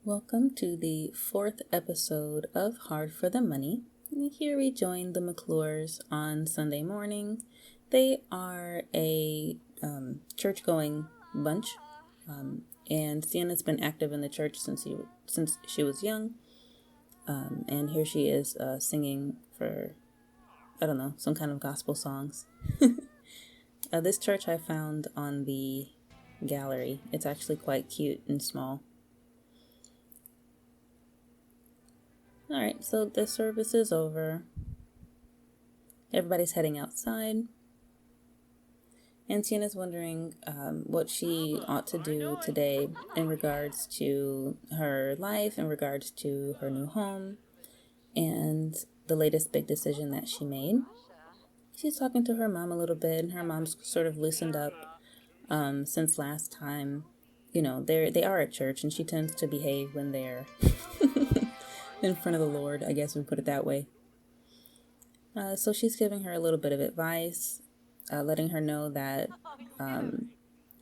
Welcome to the 4th episode of Hard for the Money. And here we join the McClures on Sunday morning. They are a church-going bunch, and Sienna's been active in the church since she was young. And here she is singing for, I don't know, some kind of gospel songs. This church I found on the gallery. It's actually quite cute and small. Alright, so the service is over. Everybody's heading outside. And Sienna's wondering what she ought to do today in regards to her life, in regards to her new home, and the latest big decision that she made. She's talking to her mom a little bit, and her mom's sort of loosened up since last time. You know, they are at church, and she tends to behave when they're in front of the Lord, I guess we put it that way. So she's giving her a little bit of advice, letting her know that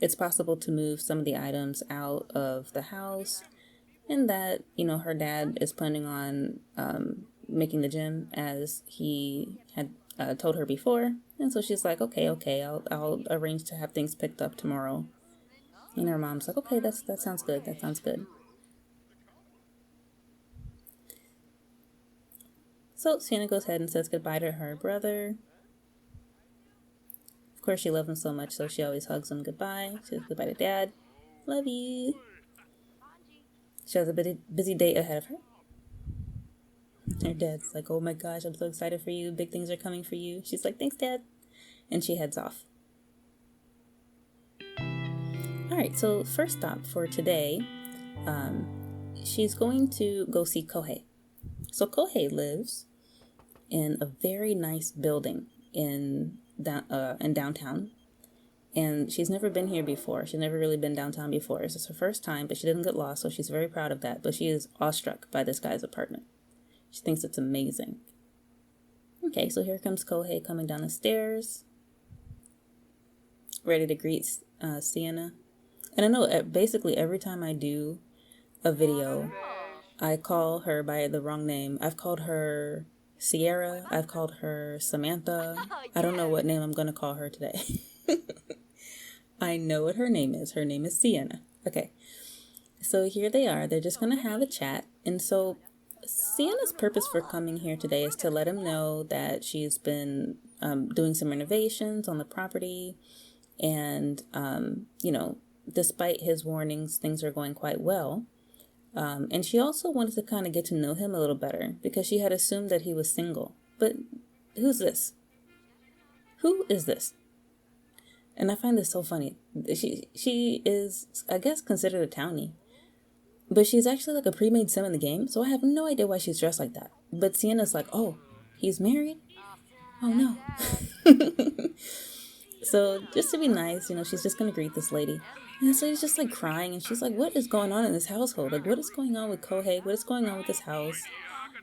it's possible to move some of the items out of the house, and that, you know, her dad is planning on making the gym as he had told her before. And so she's like, okay, I'll arrange to have things picked up tomorrow. And her mom's like, okay, that sounds good. That sounds good. So Sienna goes ahead and says goodbye to her brother. Of course, she loves him so much, so she always hugs him goodbye. She says goodbye to Dad. Love you. She has a busy day ahead of her. Her dad's like, oh my gosh, I'm so excited for you. Big things are coming for you. She's like, thanks, Dad. And she heads off. Alright, so first stop for today, she's going to go see Kohei. So Kohei lives in a very nice building in downtown, and she's never been here before. She's never really been downtown before. This is her first time, but she didn't get lost, so she's very proud of that. But she is awestruck by this guy's apartment. She thinks it's amazing. Okay, so here comes Kohei coming down the stairs, ready to greet Sienna. And I know basically every time I do a video, I call her by the wrong name. I've called her Sierra. I've called her Samantha. I don't know what name I'm going to call her today. I know what her name is. Her name is Sienna. Okay. So here they are. They're just going to have a chat. And so Sienna's purpose for coming here today is to let him know that she's been doing some renovations on the property. And, you know, despite his warnings, things are going quite well. And she also wanted to kind of get to know him a little better because she had assumed that he was single. But who's this? Who is this? And I find this so funny. She is, I guess, considered a townie. But she's actually like a pre-made sim in the game, so I have no idea why she's dressed like that. But Sienna's like, oh, he's married? Oh, no. So just to be nice, you know, she's just going to greet this lady. And this lady's just like crying, and she's like, what is going on in this household? Like, what is going on with Kohei? What is going on with this house?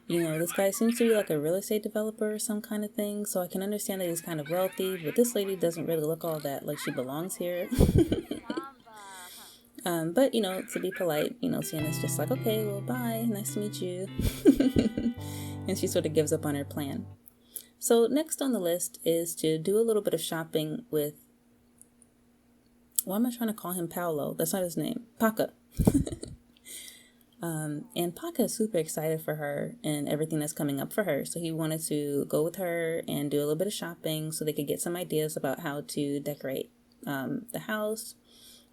You know, this guy seems to be like a real estate developer or some kind of thing, so I can understand that he's kind of wealthy, but this lady doesn't really look all that like she belongs here. But, you know, to be polite, you know, Sienna's just like, okay, well, bye. Nice to meet you. And she sort of gives up on her plan. So next on the list is to do a little bit of shopping with, why am I trying to call him Paolo? That's not his name. Paka. And Paka is super excited for her and everything that's coming up for her. So he wanted to go with her and do a little bit of shopping so they could get some ideas about how to decorate the house.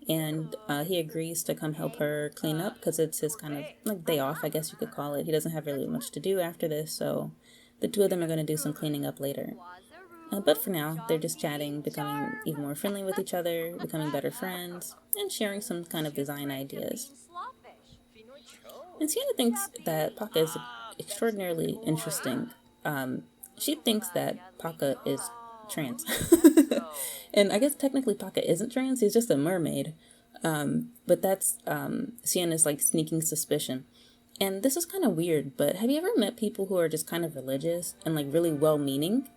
And he agrees to come help her clean up because it's his kind of like day off, I guess you could call it. He doesn't have really much to do after this, so the two of them are going to do some cleaning up later. But for now, they're just chatting, becoming even more friendly with each other, becoming better friends, and sharing some kind of design ideas. And Sienna thinks that Paka is extraordinarily interesting. She thinks that Paka is trans. And I guess technically Paka isn't trans, he's just a mermaid. But that's Sienna's like sneaking suspicion. And this is kind of weird, but have you ever met people who are just kind of religious and like really well-meaning?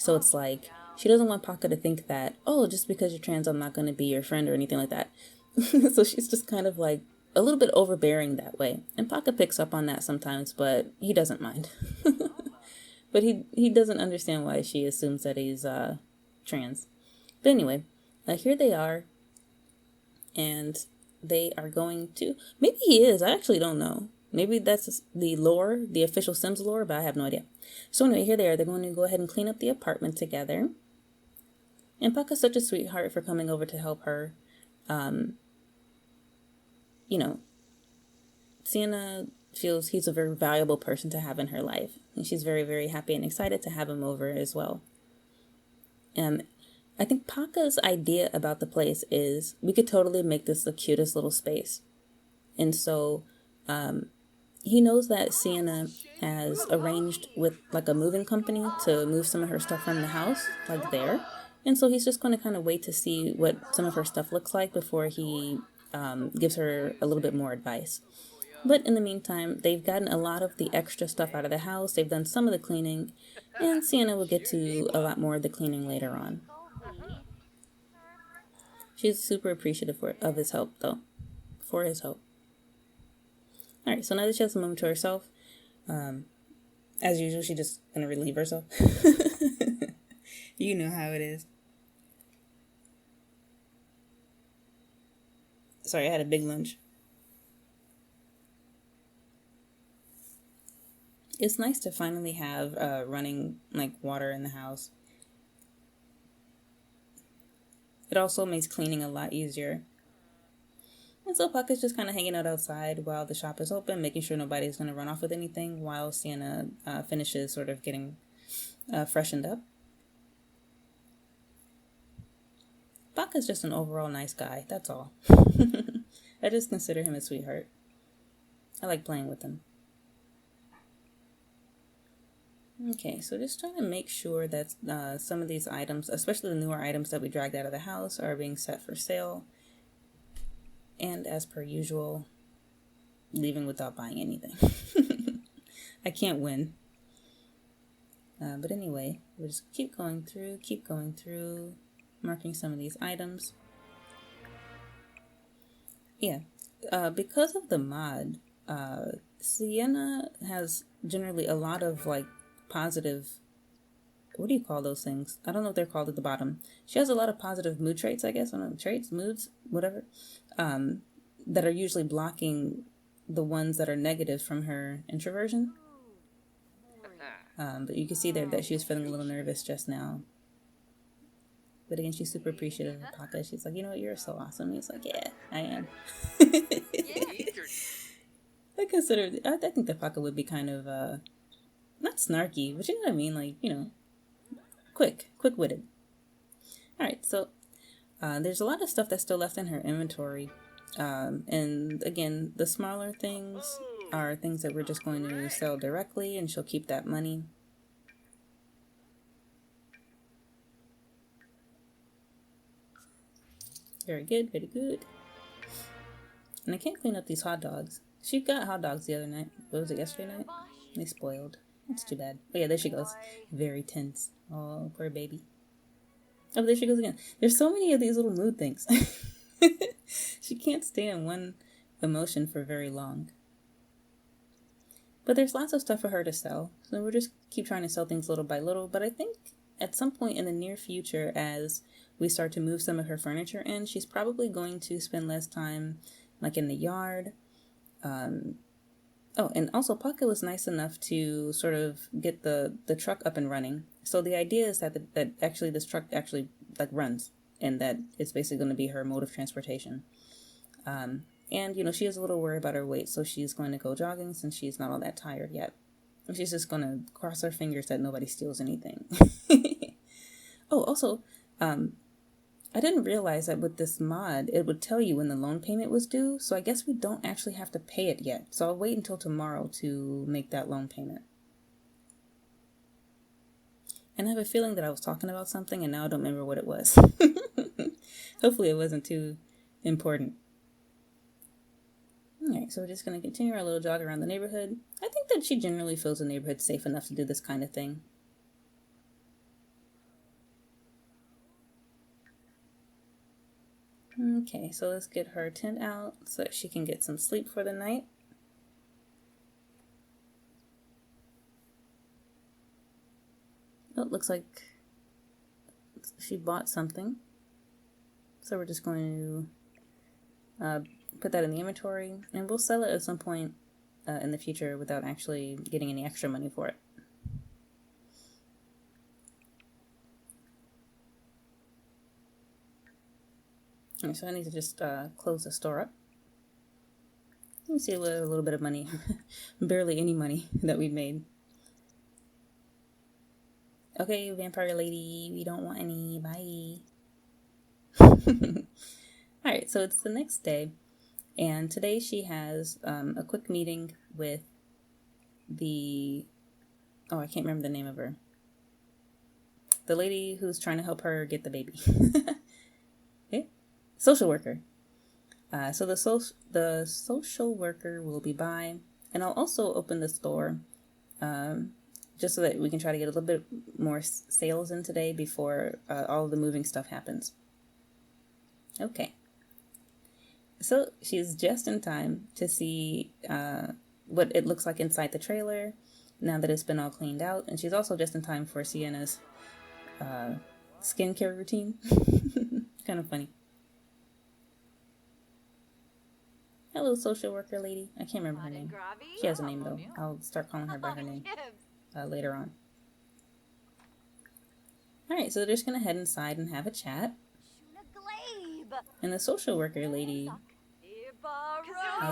So it's like, she doesn't want Paka to think that, oh, just because you're trans, I'm not going to be your friend or anything like that. So she's just kind of like, a little bit overbearing that way. And Paka picks up on that sometimes, but he doesn't mind. But he doesn't understand why she assumes that he's trans. But anyway, here they are. And they are going to... Maybe he is. I actually don't know. Maybe that's the lore, the official Sims lore, but I have no idea. So anyway, here they are. They're going to go ahead and clean up the apartment together. And Paka's such a sweetheart for coming over to help her. You know, Sienna feels he's a very valuable person to have in her life. And she's very, very happy and excited to have him over as well. I think Paka's idea about the place is we could totally make this the cutest little space. And so he knows that Sienna has arranged with like a moving company to move some of her stuff from the house, like there. And so he's just going to kind of wait to see what some of her stuff looks like before he gives her a little bit more advice. But in the meantime, they've gotten a lot of the extra stuff out of the house. They've done some of the cleaning, and Sienna will get to a lot more of the cleaning later on. She's super appreciative of his help, though. For his help. Alright, so now that she has a moment to herself, as usual, she's just going to relieve herself. You know how it is. Sorry, I had a big lunch. It's nice to finally have running like water in the house. It also makes cleaning a lot easier. And so Puck is just kind of hanging out outside while the shop is open, making sure nobody's going to run off with anything while Sienna finishes sort of getting freshened up. Puck is just an overall nice guy, that's all. I just consider him a sweetheart. I like playing with him. Okay, so just trying to make sure that some of these items, especially the newer items that we dragged out of the house, are being set for sale. And as per usual, leaving without buying anything. I can't win. But anyway, we'll just keep going through, marking some of these items. Yeah, because of the mod, Sienna has generally a lot of like positive, what do you call those things? I don't know what they're called at the bottom. She has a lot of positive mood traits, I guess. I don't know, traits, moods, whatever, that are usually blocking the ones that are negative from her introversion. But you can see there that she was feeling a little nervous just now. But again, she's super appreciative of Paka. She's like, you know what, you're so awesome. He's like, yeah, I am. I think that Paka would be kind of, not snarky, but you know what I mean? Like, you know, quick-witted. Alright, so there's a lot of stuff that's still left in her inventory. And again, the smaller things are things that we're just going to sell directly, and she'll keep that money. Very good, very good. And I can't clean up these hot dogs. She got hot dogs the other night. What was it, yesterday night? They spoiled. That's too bad. Oh yeah, there she goes. Very tense. Oh, poor baby. Oh, there she goes again. There's so many of these little mood things. She can't stay in one emotion for very long. But there's lots of stuff for her to sell. So we'll just keep trying to sell things little by little. But I think at some point in the near future, as we start to move some of her furniture in, she's probably going to spend less time like in the yard. Oh, and also Paka was nice enough to sort of get the truck up and running. So the idea is that actually this truck actually like runs, and that it's basically going to be her mode of transportation. And you know, she is a little worried about her weight, so she's going to go jogging since she's not all that tired yet. And she's just going to cross her fingers that nobody steals anything. Oh, also, I didn't realize that with this mod, it would tell you when the loan payment was due, so I guess we don't actually have to pay it yet. So I'll wait until tomorrow to make that loan payment. And I have a feeling that I was talking about something and now I don't remember what it was. Hopefully it wasn't too important. Alright, so we're just going to continue our little jog around the neighborhood. I think that she generally feels the neighborhood safe enough to do this kind of thing. Okay, so let's get her tent out so that she can get some sleep for the night. Oh, it looks like she bought something. So we're just going to put that in the inventory, and we'll sell it at some point in the future without actually getting any extra money for it. Okay, so I need to just close the store up. You can see a little bit of money, barely any money that we made. Okay, vampire lady, we don't want any, bye. Alright, so it's the next day, and today she has a quick meeting with the, I can't remember the name of her. The lady who's trying to help her get the baby. Okay? Social worker. So the social worker will be by, and I'll also open the store just so that we can try to get a little bit more sales in today before all of the moving stuff happens. Okay. So she's just in time to see what it looks like inside the trailer now that it's been all cleaned out, and she's also just in time for Sienna's skincare routine. Kind of funny. Hello, social worker lady. I can't remember her name. She has a name, though. I'll start calling her by her name later on. Alright, so they're just going to head inside and have a chat. And the social worker lady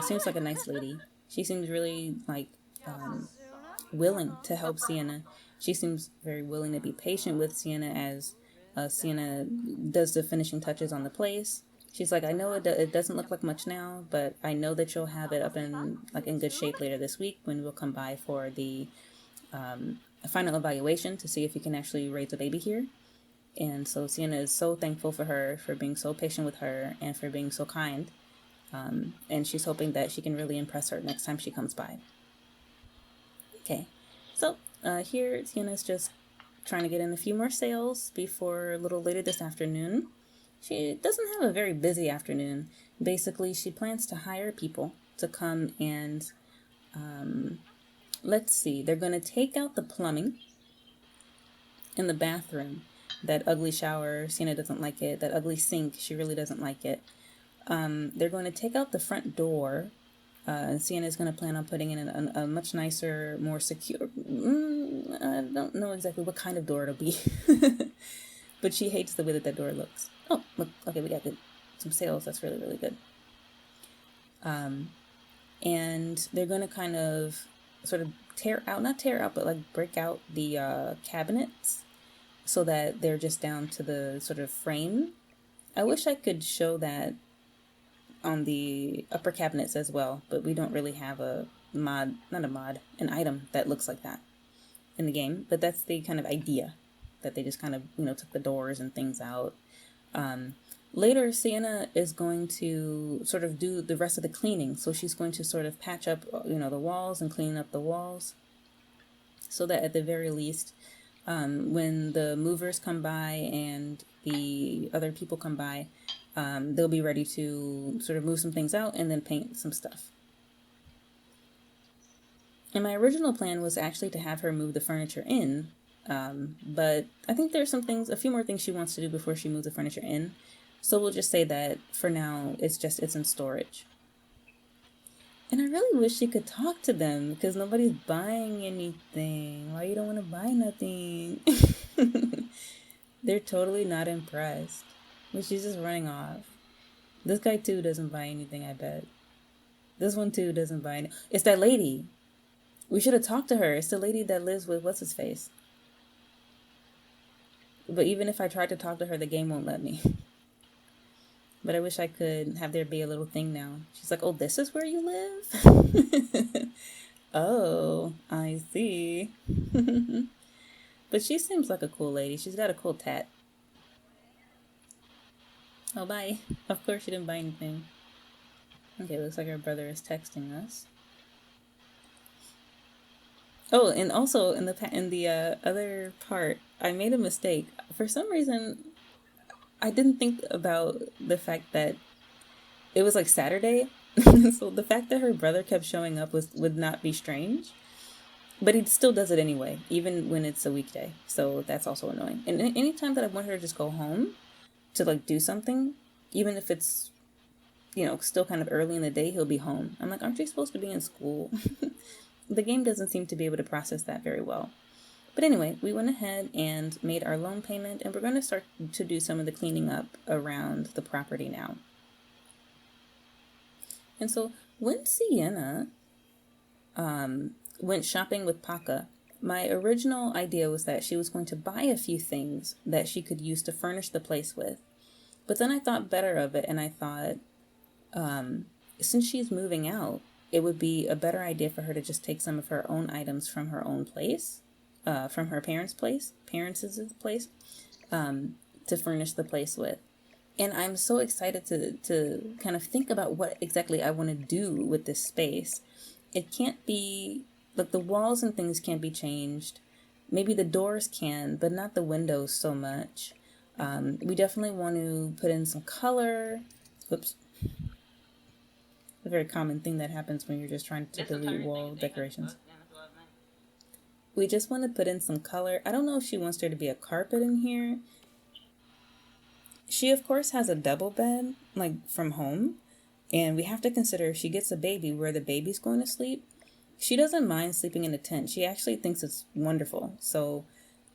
seems like a nice lady. She seems really, willing to help Sienna. She seems very willing to be patient with Sienna as Sienna does the finishing touches on the place. She's like, I know it doesn't look like much now, but I know that you'll have it up in good shape later this week when we'll come by for the final evaluation to see if you can actually raise a baby here. And so Sienna is so thankful for her, for being so patient with her, and for being so kind. And she's hoping that she can really impress her next time she comes by. Okay, so here Sienna's just trying to get in a few more sales before a little later this afternoon. She doesn't have a very busy afternoon. Basically, she plans to hire people to come and, let's see, they're going to take out the plumbing in the bathroom. That ugly shower, Sienna doesn't like it. That ugly sink, she really doesn't like it. They're going to take out the front door. And Sienna's going to plan on putting in a much nicer, more secure... I don't know exactly what kind of door it'll be. But she hates the way that door looks. Oh, look. Okay, we got some sales. That's really, really good. And they're going to kind of sort of not tear out, but break out the cabinets so that they're just down to the sort of frame. I wish I could show that on the upper cabinets as well, but we don't really have an item that looks like that in the game. But that's the kind of idea, that they just kind of, took the doors and things out. Later, Sienna is going to sort of do the rest of the cleaning. So she's going to sort of patch up, the walls and clean up the walls so that at the very least, when the movers come by and the other people come by, they'll be ready to sort of move some things out and then paint some stuff. And my original plan was actually to have her move the furniture in, but I think there's a few more things she wants to do before she moves the furniture in. So we'll just say that for now, it's in storage. And I really wish she could talk to them because nobody's buying anything. Why you don't want to buy nothing? They're totally not impressed. But she's just running off. This guy too doesn't buy anything, I bet. This one too doesn't buy anything. It's that lady. We should have talked to her. It's the lady that lives with what's-his-face. But even if I tried to talk to her, the game won't let me. But I wish I could have there be a little thing now. She's like, oh, this is where you live? Oh, I see. But she seems like a cool lady. She's got a cool tat. Oh, bye. Of course she didn't buy anything. Okay, looks like our brother is texting us. Oh, and also in the other part, I made a mistake. For some reason, I didn't think about the fact that it was like Saturday. So the fact that her brother kept showing up would not be strange. But he still does it anyway, even when it's a weekday. So that's also annoying. And anytime that I want her to just go home to like do something, even if it's, still kind of early in the day, he'll be home. I'm like, aren't you supposed to be in school? The game doesn't seem to be able to process that very well. But anyway, we went ahead and made our loan payment, and we're going to start to do some of the cleaning up around the property now. And so when Sienna went shopping with Paka, my original idea was that she was going to buy a few things that she could use to furnish the place with. But then I thought better of it, and I thought, since she's moving out, it would be a better idea for her to just take some of her own items from her own place, from her parents' place, to furnish the place with. And I'm so excited to kind of think about what exactly I want to do with this space. It can't be, like, the walls and things can't be changed. Maybe the doors can, but not the windows so much. We definitely want to put in some color. Whoops. A very common thing that happens when you're just trying to delete wall decorations. We just want to put in some color. I don't know if she wants there to be a carpet in here. She, of course, has a double bed, like, from home. And we have to consider if she gets a baby, where the baby's going to sleep. She doesn't mind sleeping in a tent. She actually thinks it's wonderful. So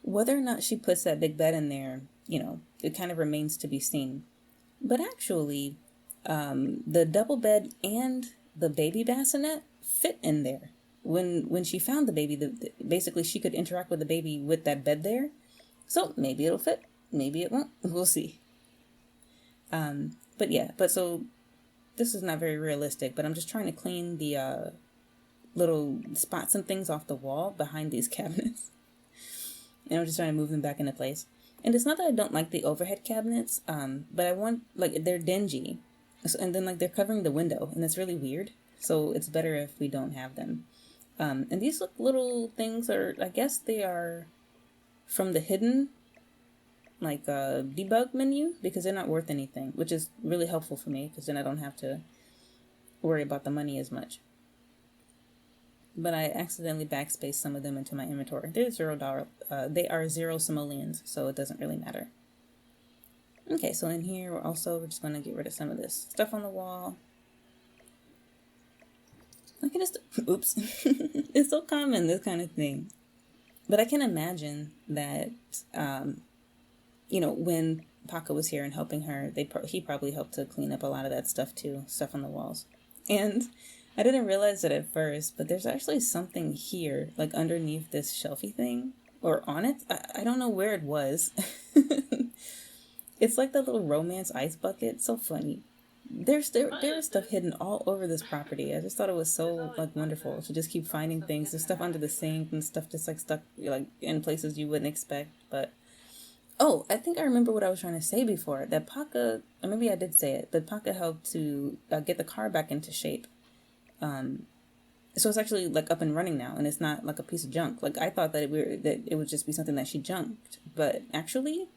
whether or not she puts that big bed in there, it kind of remains to be seen. But actually, the double bed and the baby bassinet fit in there. When she found the baby, basically she could interact with the baby with that bed there. So maybe it'll fit. Maybe it won't. We'll see. But so this is not very realistic, but I'm just trying to clean the little spots and things off the wall behind these cabinets. And I'm just trying to move them back into place. And it's not that I don't like the overhead cabinets, but I want, like, they're dingy. And then, like, they're covering the window, and it's really weird. So it's better if we don't have them. And these little things are, I guess they are from the hidden, like, debug menu, because they're not worth anything, which is really helpful for me, because then I don't have to worry about the money as much. But I accidentally backspaced some of them into my inventory. They're $0. They are 0 simoleons, so it doesn't really matter. Okay, so in here we're just going to get rid of some of this stuff on the wall. I can just, oops, it's so common, this kind of thing. But I can imagine that, when Paka was here and helping her, he probably helped to clean up a lot of that stuff too, stuff on the walls. And I didn't realize it at first, but there's actually something here, like underneath this shelfie thing, or on it. I don't know where it was. It's like the little romance ice bucket. So funny. There is stuff hidden all over this property. I just thought it was so, like, wonderful to just keep finding things. There's stuff under the sink and stuff just, like, stuck, like, in places you wouldn't expect. But, oh, I think I remember what I was trying to say before. That Paka, or maybe I did say it, but Paka helped to get the car back into shape. So it's actually, like, up and running now, and it's not like a piece of junk. Like, I thought that it would just be something that she junked, but actually,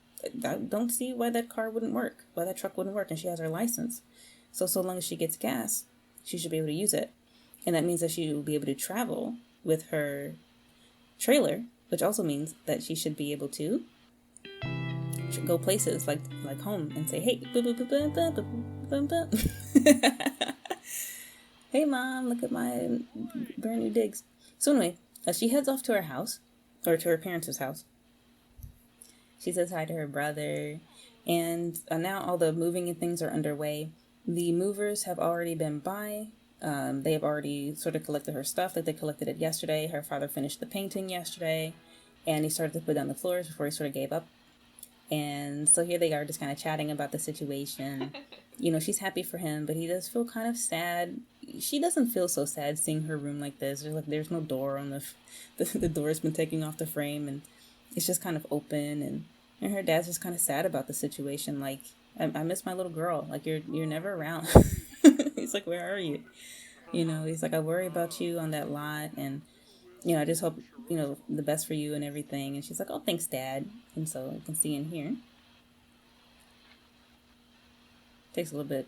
I don't see why that car wouldn't work, why that truck wouldn't work, and she has her license. So long as she gets gas, she should be able to use it. And that means that she will be able to travel with her trailer, which also means that she should be able to go places like home and say, hey, hey, Mom, look at my brand new digs. So anyway, she heads off to her house, or to her parents' house. She says hi to her brother, and now all the moving and things are underway. The movers have already been by. They have already sort of collected her stuff, like they collected it yesterday. Her father finished the painting yesterday, and he started to put down the floors before he sort of gave up. And so here they are just kind of chatting about the situation. She's happy for him, but he does feel kind of sad. She doesn't feel so sad seeing her room like this. There's no door on the door's been taken off the frame, and it's just kind of open, and her dad's just kind of sad about the situation. Like, I miss my little girl. Like, you're never around. He's like, where are you? He's like, I worry about you on that lot, and I just hope the best for you and everything. And she's like, oh, thanks, Dad. And so you can see in here, takes a little bit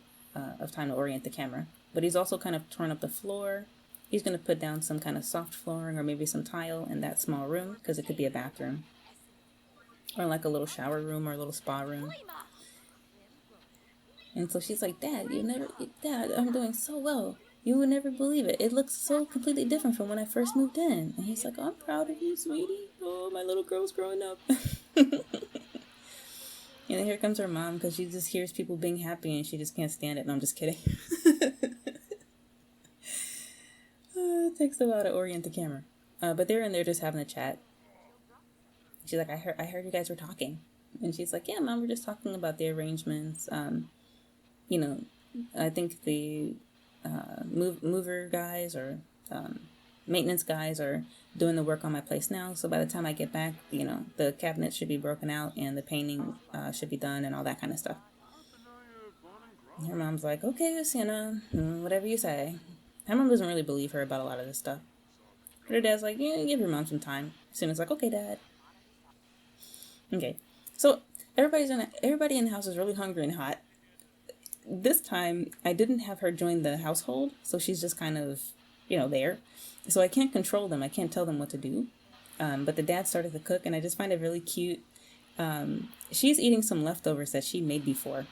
of time to orient the camera. But he's also kind of torn up the floor. He's going to put down some kind of soft flooring or maybe some tile in that small room because it could be a bathroom. Or like a little shower room or a little spa room. And so she's like, Dad, Dad, I'm doing so well. You would never believe it. It looks so completely different from when I first moved in. And he's like, oh, I'm proud of you, sweetie. Oh, my little girl's growing up. And then here comes her mom because she just hears people being happy and she just can't stand it. No, I'm just kidding. It takes a while to orient the camera. But they're in there just having a chat. She's like, I heard you guys were talking. And she's like, yeah, Mom, we're just talking about the arrangements. You know, I think the mover guys or maintenance guys are doing the work on my place now. So by the time I get back, you know, the cabinets should be broken out and the painting should be done and all that kind of stuff. And her mom's like, okay, Sienna, whatever you say. Her mom doesn't really believe her about a lot of this stuff. But her dad's like, yeah, give your mom some time. Sienna's like, okay, Dad. Okay, so everybody in the house is really hungry and hot. This time, I didn't have her join the household, so she's just kind of, you know, there. So I can't control them. I can't tell them what to do. But the dad started to cook, and I just find it really cute. She's eating some leftovers that she made before.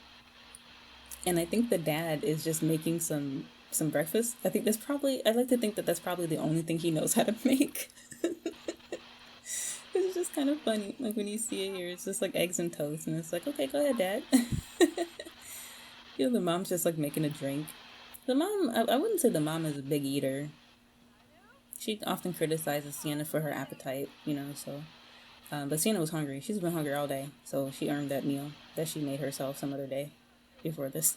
And I think the dad is just making some breakfast. I'd like to think that that's probably the only thing he knows how to make. It's just kind of funny. Like when you see it here, it's just like eggs and toast. And it's like, okay, go ahead, Dad. You know, the mom's just like making a drink. The mom, I wouldn't say the mom is a big eater. She often criticizes Sienna for her appetite, you know, so. But Sienna was hungry. She's been hungry all day. So she earned that meal that she made herself some other day before this.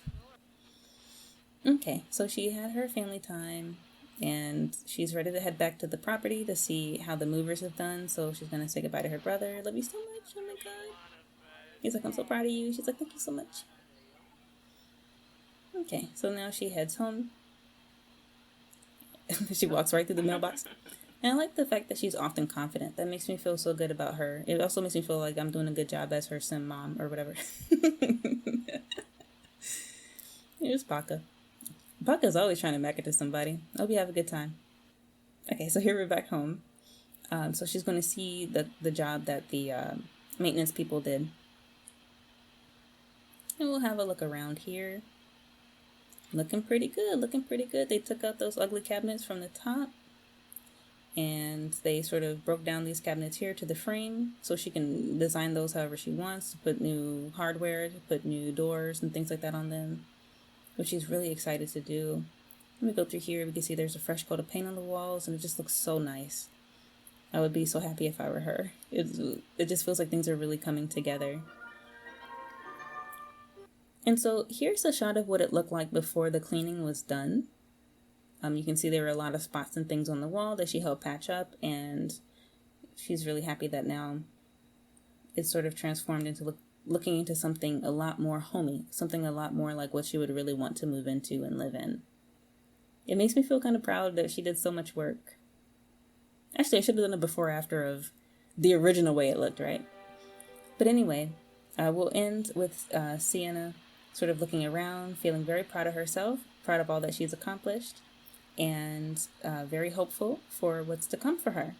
Okay, so she had her family time. And she's ready to head back to the property to see how the movers have done. So she's going to say goodbye to her brother. Love you so much. Oh my God. He's like, I'm so proud of you. She's like, thank you so much. Okay, so now she heads home. She walks right through the mailbox. And I like the fact that she's often confident. That makes me feel so good about her. It also makes me feel like I'm doing a good job as her sim mom or whatever. Here's Baka. Baka's always trying to back it to somebody. Hope you have a good time. Okay, so here we're back home. So she's going to see the job that the maintenance people did. And we'll have a look around here. Looking pretty good, looking pretty good. They took out those ugly cabinets from the top. And they sort of broke down these cabinets here to the frame. So she can design those however she wants. To put new hardware, to put new doors and things like that on them. Which she's really excited to do. Let me go through here. We can see there's a fresh coat of paint on the walls, and it just looks so nice. I would be so happy if I were her. It just feels like things are really coming together. And so here's a shot of what it looked like before the cleaning was done. You can see there were a lot of spots and things on the wall that she helped patch up, and she's really happy that now it's sort of transformed into looking into something a lot more homey, something a lot more like what she would really want to move into and live in. It makes me feel kind of proud that she did so much work. Actually, I should have done a before after of the original way it looked, right? But anyway, we'll end with Sienna sort of looking around, feeling very proud of herself, proud of all that she's accomplished, and very hopeful for what's to come for her.